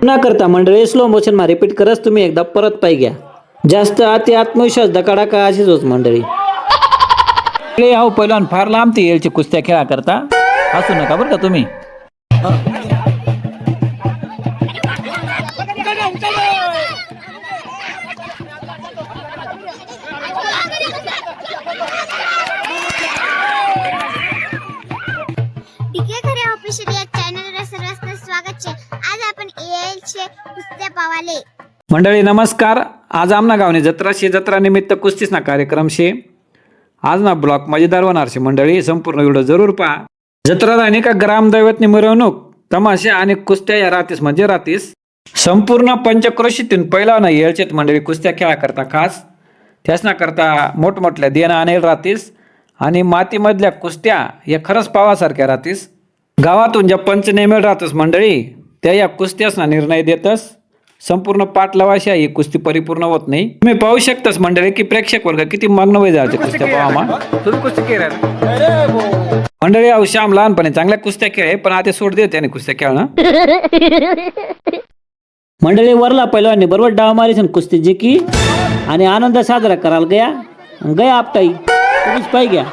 न करता मंडळी स्लो मोशन मा रिपीट करस तुम्ही एकदा परत पाय घ्या. जास्त अति आत्मविश्वास धकाडका अशीच होच मंडळी. हो पहिलवान फार लांब ती येलची कुस्त्या खेळा करता हसू नका बरं का तुम्ही. मंडळी नमस्कार. आज आमना गावने जत्रा शे. जत्रा निमित्त कुस्तीस ना कार्यक्रम शे. आज ना ब्लॉक मजेदार होणार शे मंडळी. संपूर्ण व्हिडिओ जरूर पहा. जत्रा आणि का ग्रामदैवतनी मिरवणूक तमाशे आणि कुस्त्या या रातीस म्हणजे रातीस संपूर्ण पंचक्रोशीतून पहिला ना येळचेत मंडळी कुस्त्या खेळा करता खास त्यासना करता मोठमोठल्या देणं आणेल रातीस आणि मातीमधल्या कुस्त्या या खरंच पावासारख्या रातीस. गावातून ज्या पंच नेमेल राहतस मंडळी त्या या कुस्त्यासना निर्णय देतस. संपूर्ण पाठ लावाशी ही कुस्ती परिपूर्ण होत नाही. तुम्ही पाहू शकतास मंडळी की प्रेक्षक वर्ग किती मग्न वय जायचे कुस्त्या पाहामा. तुम्ही कुस्ती खेळ मंडळी अहो श्याम लहानपणे चांगल्या कुस्त्या खेळ पण आता सोड देते आणि कुस्त्या खेळणं. मंडळी वरला पहिलवानी बरोबर डाव मारी कुस्ती जिंकी आणि आनंद साजरा करायला गया आपटाई तुम्हीच पाय घ्या.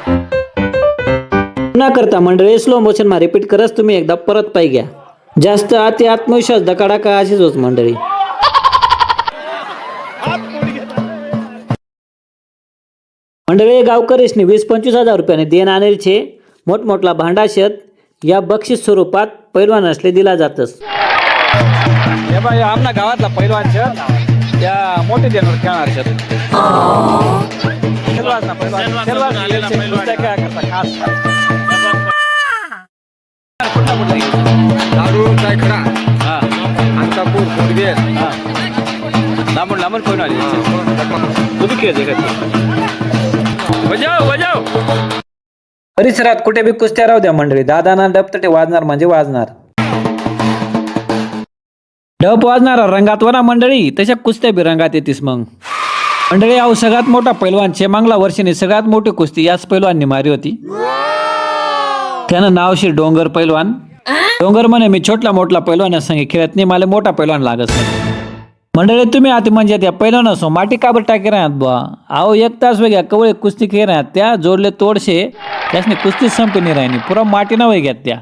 न करता मंडळी स्लो मोशन मा रिपीट करस तुम्ही एकदा परत पाय घ्या. जास्त अति आत्मविश्वास धकाडका अशीच होच मंडळी. मंडळी गावकरीसनी 20-25 हजार रुपयाने देण आणेल छे. मोठमोठला भांडाशत या बक्षीस स्वरूपात पैलवान असले दिला जातस. हे बाई आमना गावातला पैलवान छत त्या मोठे देणवर खेळणार छत. लांबून लांबून कोण आले तुम्ही खेळते का परिसरात कुठे बी कुस्त्या राहू द्या मंडळी दादाना डबतटे वाजणार म्हणजे वाजणार. डब वाजणार रंगात वना मंडळी तशा कुस्त्या बी रंगात येतीस मग मंडळी. अहो सगळ्यात मोठा पैलवान मागला वर्षीने सगळ्यात मोठी कुस्ती याच पैलवाननी मारी होती. त्यानं नाव शे डोंगर पैलवान. डोंगर म्हणे मी छोटला मोठला पैलवान संगे खेळत नाही मला मोठा पैलवान लागत नाही. मंडळी तुम्ही आता म्हणजे त्या पैलवान असो माटी काबर टाकी राहत बुवा. अहो 1 तास वेगळ्या कवळे कुस्ती खेळ राहत त्या जोडले तोडशे त्यासनी कुस्ती संपी नाही राहिली पुरा माटी ना वेगळ्यात त्या.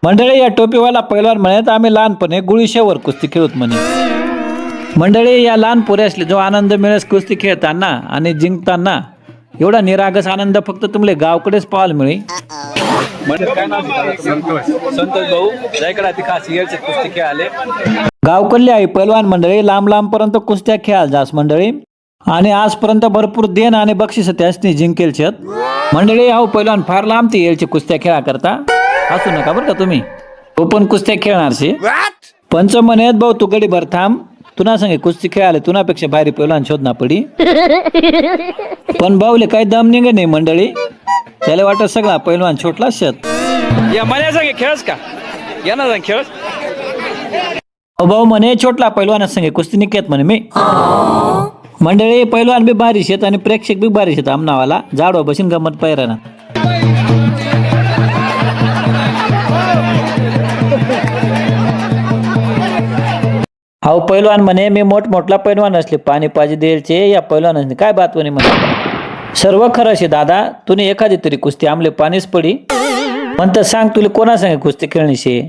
मंडळी या टोपीवाला पैलवान म्हणत आम्ही लहानपणे गुळीशेवर कुस्ती खेळत म्हणे. मंडळी या लहान पोरे असले जो आनंद मिळेस कुस्ती खेळताना आणि जिंकताना एवढा निरागस आनंद फक्त तुमले गावकडेच पाहायला मिळेल. संतोष भाऊ जायकडे ती खास येळचे कुस्ती खेळाले. गावकडले आहे पैलवान मंडळी लांब लांब पर्यंत कुस्त्या खेळाल जास मंडळी आणि आजपर्यंत भरपूर देण आणि बक्षीस त्यासनी जिंकेल छत मंडळी. अहो पैलवान फार लांब ती येळची कुस्त्या खेळा करता हसू नका बरं का तुम्ही. तो पण कुस्त्या खेळणार शे. पंच म्हणत भाऊ तू गडी भर थांब तुना सांगे कुस्ती खेळाले तुनापेक्षा भारी पैलवान शोधना पडी. पण भाऊले काही दम निघे नाही मंडळी त्याला वाटत सगळा पैलवान छोटला शत या मला सांगे खेळस का या ना सांग खेळस. भाऊ म्हणे छोटला पैलवान सांगे कुस्ती निकेत म्हणे मी. मंडळी पैलवान बी भारी शेत आणि प्रेक्षक बी भारी शेत आमनावाला जाडवा बसून गमत पायराना. अहो पैलवान म्हणे मी मोठमोठला पैलवान असले पाणी पाजी द्यायचे या पैलवान काय बात म्हणे म्हणे. सर्व खरं शे दादा तुने एखादी तरी कुस्ती आमले पाणीच पडी म्हणत सांग तुला कोणा सांगे कुस्ती खेळणी शे.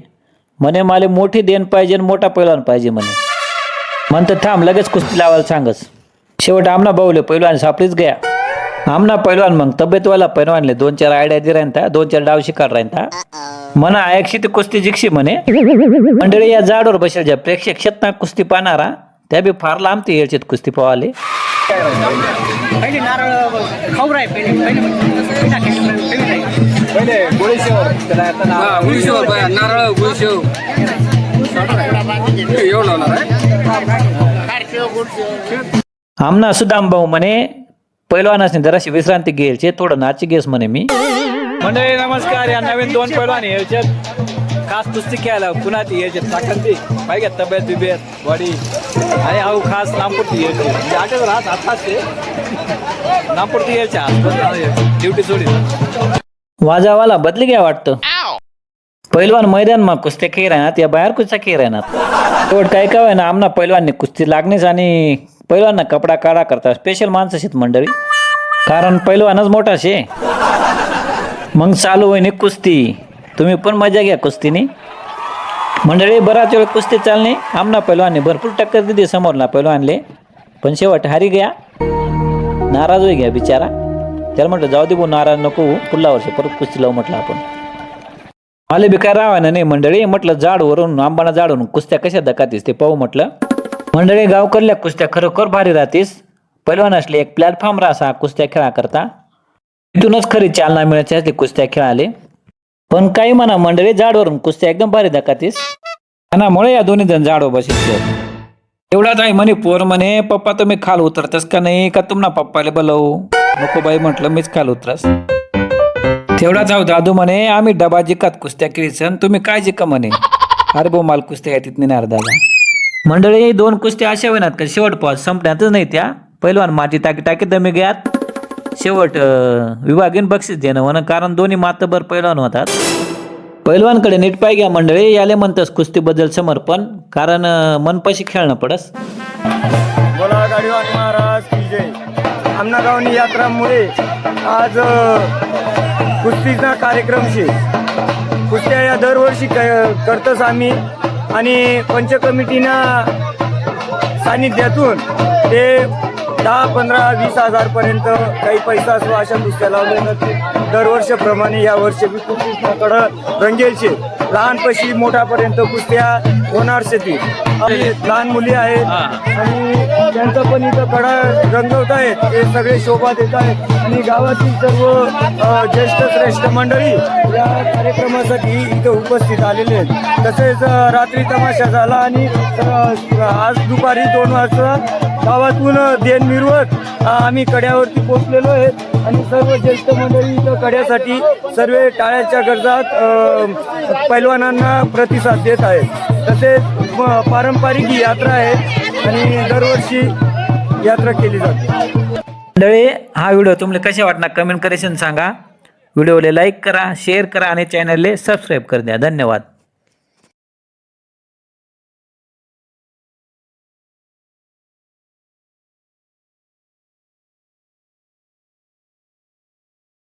म्हणे मला मोठी देण पाहिजे मोठा पैलवान पाहिजे म्हणे. म्हणत थांब लगेच कुस्ती लावायला सांगस. शेवट आमना भाऊले पैलवान सापडीच गया. आमना पैलवान मग तब्येतवाला पैलवानले 2-4 आयडिया दे राहता 2-4 डाव शिकार राहता म्हणा ऐकशी ती कुस्ती जिंकशी म्हणे. मंडळी या जाडवर बसेल ज्या प्रेक्षक शेतना कुस्ती पाहणारा त्या बी फार लांब ते येळचेत कुस्ती पाहाले. आमना सुदाम भाऊ म्हणे पैलवानासनी जराशी विश्रांती घ्यायचे थोडं नाची घेस म्हणे मी. मंडळी नमस्कार. या नवीन 2 पैलवान यायचे खास कुस्ती खेळायला पुन्हा ती यायचे साखंती पाहिजे तब्येत बिबेत बॉडी आणि अहो खास नामपुरती यायचे म्हणजे आठच राहत हाताचे नामपुरती यायचे ड्युटी सोडी वाजावाला बदली घ्या वाटतं. पैलवान मैदानमा कुस्त्या खेळ राहणार या बाहेर कुस्त्या खेळ राहणार शेवट काय काय ना आमना पैलवानने कुस्ती लागणेच आणि पैलवानना कपडा काढा करता स्पेशल माणसं आहेत मंडळी कारण पैलवानच मोठा शे मग चालू होईने कुस्ती तुम्ही पण मजा घ्या कुस्तीने मंडळी बराच वेळ कुस्ती चालणे आमना पैलवानने भरपूर टक्कर दिली समोरला पैलवानले पण शेवट हारी गया नाराज होई गया बिचारा त्याला म्हटलं जाऊ दे भाऊ नाराज नको पुढल्या वर्षी परत कुस्ती लावू म्हटलं आपण मला बी काय राहायला नाही मंडळी म्हटलं झाडवरून आंबाना झाडवरून कुस्त्या कशा दकातीस ते पाहू म्हटलं मंडळी गावकडल्या कुस्त्या खरोखर भारी राहतीस पैलवान असले एक प्लॅटफॉर्म राहा कुस्त्या खेळा करता इथूनच खरी चालना मिळायची असली कुस्त्या खेळाले पण काही म्हणा मंडळी झाडवरून कुस्त्या एकदम भारी दकातीस मुळे या दोन्ही जण झाडवर बसले एवढाच आहे म्हणे पोर म्हणे पप्पा तुम्ही खाल उतरतस का नाही का तुम्हाला पप्पाला बोलवू नको बाई म्हटलं मीच खाल उतरस तेवढाच आहो दादू म्हणे आम्ही डबा जिकात कुस्त्या खेळीसन तुम्ही काय जिका म्हणे अरे भाऊ मला कुस्त्या घ्यायत नाही दादा मंडळी 2 कुस्त्या अशा होईनात का शेवट पास संपण्यातच नाही त्या पैलवान माती टाकी टाकी दमी घ्यात शेवट विभागीन बक्षीस देणं म्हणून कारण दोन्ही मातबर पैलवान होतात पैलवानकडे नीट पाय घ्या मंडळी याले म्हणतस कुस्तीबद्दल समर्पण कारण मनपाशी खेळणं पडस बोला गाडीवान महाराज की जय आमना गावनी यात्रामुळे आज कुस्तीचा कार्यक्रम शे कुस्त्या या दरवर्षी करतच आम्ही आणि पंच कमिटीना सानिध्यातून ते 10, 15, 20 हजारपर्यंत काही पैसा असो अशा कुस्त्या लावल्या दरवर्षीप्रमाणे या वर्षी बी कुस्तीकडं रंगेल शे लहानपाशी मोठ्यापर्यंत कुस्त्या होणार शेती लहान मुली आहेत आणि त्यांचं पण इथं कडा रंगवत आहेत हे सगळे शोभा देत आहेत आणि गावातील सर्व ज्येष्ठ श्रेष्ठ मंडळी या कार्यक्रमासाठी इथं उपस्थित आलेले आहेत तसेच रात्री तमाशा झाला आणि आज दुपारी 2 वाजता गावातून देण मिरवत आम्ही कड्यावरती पोहोचलेलो आहेत आणि सर्व ज्येष्ठ मंडळी इथं कड्यासाठी सर्व टाळ्याच्या गरजात पैलवानांना प्रतिसाद देत आहेत तसेच पारंपरिक ही यात्रा आहे आणि दरवर्षी यात्रा केली जाते मंडळी हा व्हिडिओ तुम्हाला कशा वाटणार कमेंट करेशन सांगा व्हिडिओला लाईक करा शेअर करा आणि चॅनलला सबस्क्राईब कर द्या धन्यवाद